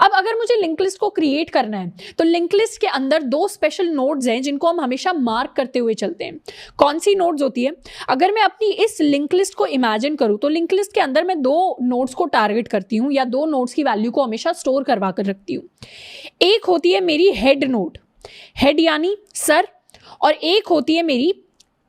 अब अगर मुझे लिंक लिस्ट को क्रिएट करना है तो लिंक लिस्ट के अंदर दो स्पेशल नोड्स हैं जिनको हम हमेशा मार्क करते हुए चलते हैं। कौन सी नोड्स होती है? अगर मैं अपनी इस लिंक लिस्ट को इमेजिन करूं तो लिंक लिस्ट के अंदर मैं दो नोड्स को टारगेट करती हूं या दो नोड्स की वैल्यू को हमेशा स्टोर करवा कर रखती हूं। एक होती है मेरी हेड नोड, हेड यानी सर, और एक होती है मेरी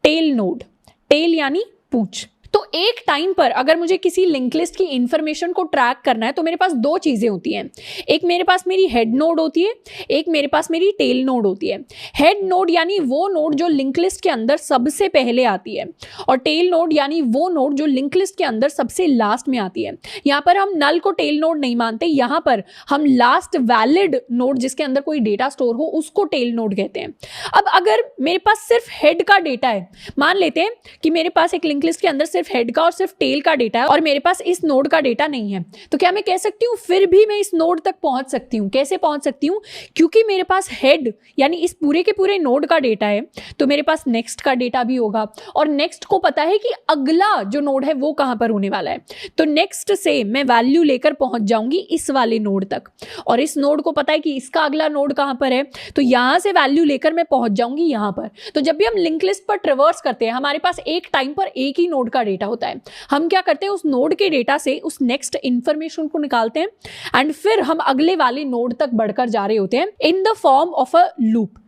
टेल नोड, टेल यानी पूंछ। तो एक टाइम पर अगर मुझे किसी लिंक लिस्ट की इंफॉर्मेशन को ट्रैक करना है तो मेरे पास दो चीजें होती हैं। एक मेरे पास मेरी हेड नोड होती है, एक मेरे पास मेरी टेल नोड होती है। हेड नोड यानी वो नोड जो लिंक लिस्ट के अंदर सबसे पहले आती है, और टेल नोड यानी वो नोड जो लिंक लिस्ट के अंदर सबसे लास्ट में आती है। यहाँ पर हम नल को टेल नोड नहीं मानते, यहाँ पर हम लास्ट वैलिड नोड जिसके अंदर कोई डेटा स्टोर हो उसको टेल नोड कहते हैं। अब अगर मेरे पास सिर्फ हेड का डेटा है, मान लेते हैं कि मेरे पास एक लिंक लिस्ट के अंदर सिर्फ हेड का और सिर्फ टेल का डेटा है और मेरे पास इस नोड का डेटा नहीं है, तो क्या मैं कह सकती हूँ फिर भी मैं इस नोड तक पहुंच सकती हूँ? कैसे पहुंच सकती हूँ? क्योंकि मेरे पास हेड यानी इस पूरे के पूरे नोड का डेटा है, तो मेरे पास नेक्स्ट का डेटा भी होगा, और नेक्स्ट को पता है कि अगला जो नोड है वो कहां पर होने वाला है। तो नेक्स्ट से मैं वैल्यू लेकर पहुंच जाऊंगी इस वाले नोड तक, और इस नोड को पता है कि इसका अगला नोड कहां पर है, तो यहां से वैल्यू लेकर मैं पहुंच जाऊंगी यहां पर। तो जब भी हम लिंक लिस्ट पर ट्रेवर्स करते हैं हमारे पास एक टाइम पर एक ही नोड का डेटा होता है। हम क्या करते हैं, उस नोड के डेटा से उस नेक्स्ट इंफॉर्मेशन को निकालते हैं एंड फिर हम अगले वाले नोड तक बढ़कर जा रहे होते हैं in the form of a loop.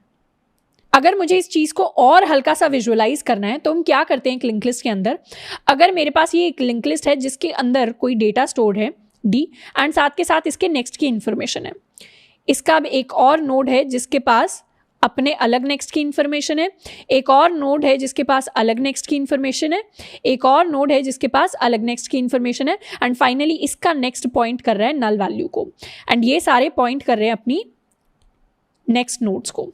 अगर मुझे इस चीज को और हल्का सा विजुअलाइज करना है तो हम क्या करते हैं, एक लिंक लिस्ट के अंदर अगर मेरे पास ये एक लिंक लिस्ट है जिसके अंदर कोई डेटा स्टोर्ड है डी, एंड साथ के साथ इसके नेक्स्ट की इंफॉर्मेशन है, इसका अब एक और नोड है जिसके पास अपने अलग नेक्स्ट की इंफॉर्मेशन है, एक और नोड है जिसके पास अलग नेक्स्ट की इंफॉर्मेशन है, एक और नोड है जिसके पास अलग नेक्स्ट की इंफॉर्मेशन है, एंड फाइनली इसका नेक्स्ट पॉइंट कर रहा है नल वैल्यू को, एंड ये सारे पॉइंट कर रहे हैं अपनी नेक्स्ट नोड्स को।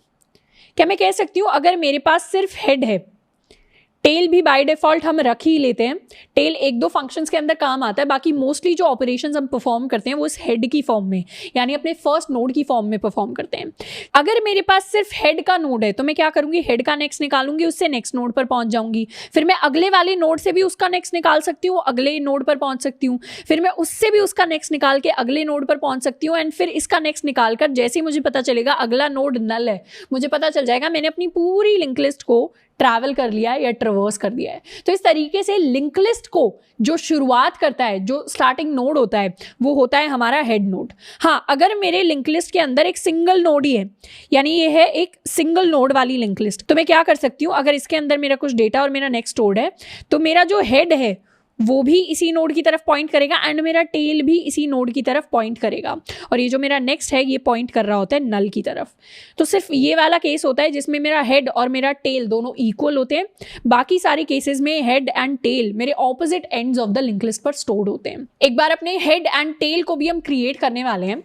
क्या मैं कह सकती हूँ अगर मेरे पास सिर्फ हेड है, टेल भी बाय डिफॉल्ट हम रख ही लेते हैं, टेल एक दो फंक्शंस के अंदर काम आता है, बाकी मोस्टली जो ऑपरेशंस हम परफॉर्म करते हैं वो इस हेड की फॉर्म में यानी अपने फर्स्ट नोड की फॉर्म में परफॉर्म करते हैं। अगर मेरे पास सिर्फ हेड का नोड है तो मैं क्या करूंगी, हेड का नेक्स्ट निकालूंगी, उससे नेक्स्ट नोड पर पहुंच जाऊंगी, फिर मैं अगले वाले नोड से भी उसका नेक्स्ट निकाल सकती हूँ, अगले नोड पर पहुंच सकती हूँ, फिर मैं उससे भी उसका नेक्स्ट निकाल के अगले नोड पर पहुंच सकती हूँ, एंड फिर इसका नेक्स्ट निकाल कर जैसे ही मुझे पता चलेगा अगला नोड नल है, मुझे पता चल जाएगा मैंने अपनी पूरी लिंक लिस्ट को ट्रैवल कर लिया है या ट्रेवर्स कर दिया है। तो इस तरीके से लिंक लिस्ट को जो शुरुआत करता है, जो स्टार्टिंग नोड होता है, वो होता है हमारा हेड नोड। हाँ, अगर मेरे लिंक लिस्ट के अंदर एक सिंगल नोड ही है, यानी ये है एक सिंगल नोड वाली लिंक लिस्ट, तो मैं क्या कर सकती हूँ, अगर इसके अंदर मेरा कुछ डेटा और मेरा नेक्स्ट नोड है तो मेरा जो हेड है वो भी इसी नोड की तरफ पॉइंट करेगा एंड मेरा टेल भी इसी नोड की तरफ पॉइंट करेगा, और ये जो मेरा नेक्स्ट है ये पॉइंट कर रहा होता है नल की तरफ। तो सिर्फ ये वाला केस होता है जिसमें मेरा हेड और मेरा टेल दोनों इक्वल होते हैं, बाकी सारे केसेस में हेड एंड टेल मेरे opposite ends of the link list पर स्टोर्ड होते हैं। एक बार अपने हेड एंड टेल को भी हम क्रिएट करने वाले हैं।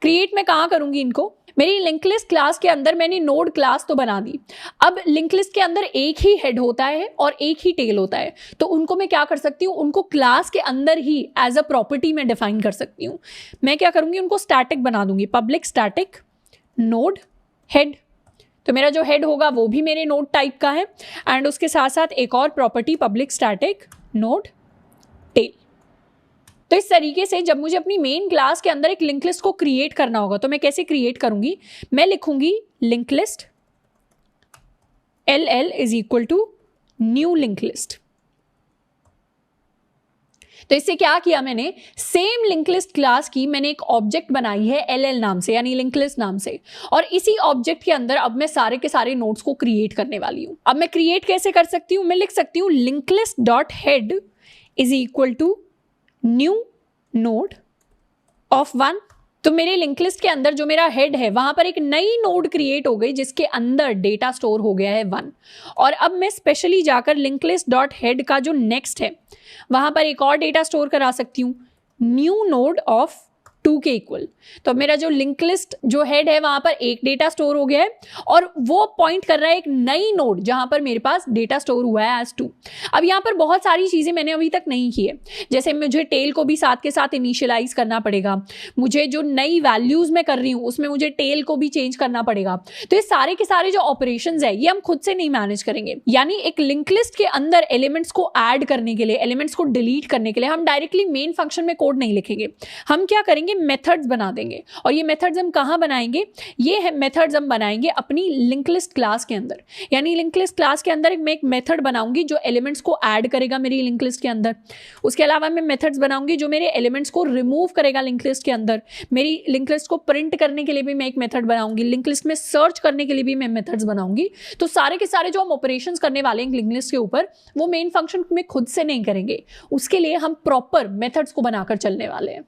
क्रिएट मैं कहाँ करूंगी इनको, मेरी लिंक लिस्ट क्लास के अंदर मैंने नोड क्लास तो बना दी। अब लिंक लिस्ट के अंदर एक ही हेड होता है और एक ही टेल होता है, तो उनको मैं क्या कर सकती हूँ, उनको क्लास के अंदर ही एज अ प्रॉपर्टी में डिफाइन कर सकती हूँ। मैं क्या करूँगी, उनको स्टैटिक बना दूंगी, पब्लिक स्टैटिक नोड हेड। तो मेरा जो हेड होगा वो भी मेरे नोड टाइप का है, एंड उसके साथ साथ एक और property public static node tail. तो इस तरीके से जब मुझे अपनी मेन क्लास के अंदर एक लिंक लिस्ट को क्रिएट करना होगा तो मैं कैसे क्रिएट करूंगी, मैं लिखूंगी link list LL is equal to new link list. तो इससे क्या किया मैंने, सेम लिंक लिस्ट क्लास की मैंने एक ऑब्जेक्ट बनाई है LL नाम से यानी लिंक लिस्ट नाम से, और इसी ऑब्जेक्ट के अंदर अब मैं सारे के सारे नोड्स को क्रिएट करने वाली हूं। अब मैं क्रिएट कैसे कर सकती हूं, मैं लिख सकती हूं link list dot head is equal to new node of 1। तो मेरे लिंक लिस्ट के अंदर जो मेरा हेड है वहां पर एक नई नोड क्रिएट हो गई जिसके अंदर डेटा स्टोर हो गया है 1, और अब मैं स्पेशली जाकर लिंक लिस्ट डॉट हेड का जो नेक्स्ट है वहां पर एक और डेटा स्टोर करा सकती हूँ, न्यू नोड ऑफ 2 के इक्वल। तो मेरा जो लिंक लिस्ट जो हेड है वहां पर एक डेटा स्टोर हो गया है और वो पॉइंट कर रहा है एक नई नोड जहां पर मेरे पास डेटा स्टोर हुआ है एज 2। अब यहाँ पर बहुत सारी चीजें मैंने अभी तक नहीं की है, जैसे मुझे टेल को भी साथ के साथ इनिशियलाइज करना पड़ेगा, मुझे जो नई वैल्यूज मैं कर रही हूँ उसमें मुझे टेल को भी चेंज करना पड़ेगा। तो ये सारे के सारे जो ऑपरेशंस है ये हम खुद से नहीं मैनेज करेंगे, यानी एक लिंक लिस्ट के अंदर एलिमेंट्स को ऐड करने के लिए, एलिमेंट्स को डिलीट करने के लिए हम डायरेक्टली मेन फंक्शन में कोड नहीं लिखेंगे। हम क्या करेंगे, मेथड्स बना देंगे। और ये मेथड्स हम कहाँ बनाएंगे? ये मेथड्स हम बनाएंगे अपनी लिंक लिस्ट क्लास के अंदर। यानी लिंक लिस्ट क्लास के अंदर मैं एक मेथड बनाऊंगी जो एलिमेंट्स को ऐड करेगा मेरी लिंक लिस्ट के अंदर। उसके अलावा मैं मेथड्स बनाऊंगी जो मेरे एलिमेंट्स को रिमूव करेगा लिंक लिस्ट के अंदर। मेरी लिंक लिस्ट को प्रिंट करने के लिए भी मैं एक मेथड बनाऊंगी। लिंक लिस्ट में सर्च करने के लिए भी मैं मेथड्स बनाऊंगी। तो सारे के सारे जो हम ऑपरेशंस करने वाले हैं लिंक लिस्ट के ऊपर, वो मेन फंक्शन में खुद से नहीं करेंगे, उसके लिए हम प्रॉपर मेथड्स को बनाकर चलने वाले हैं।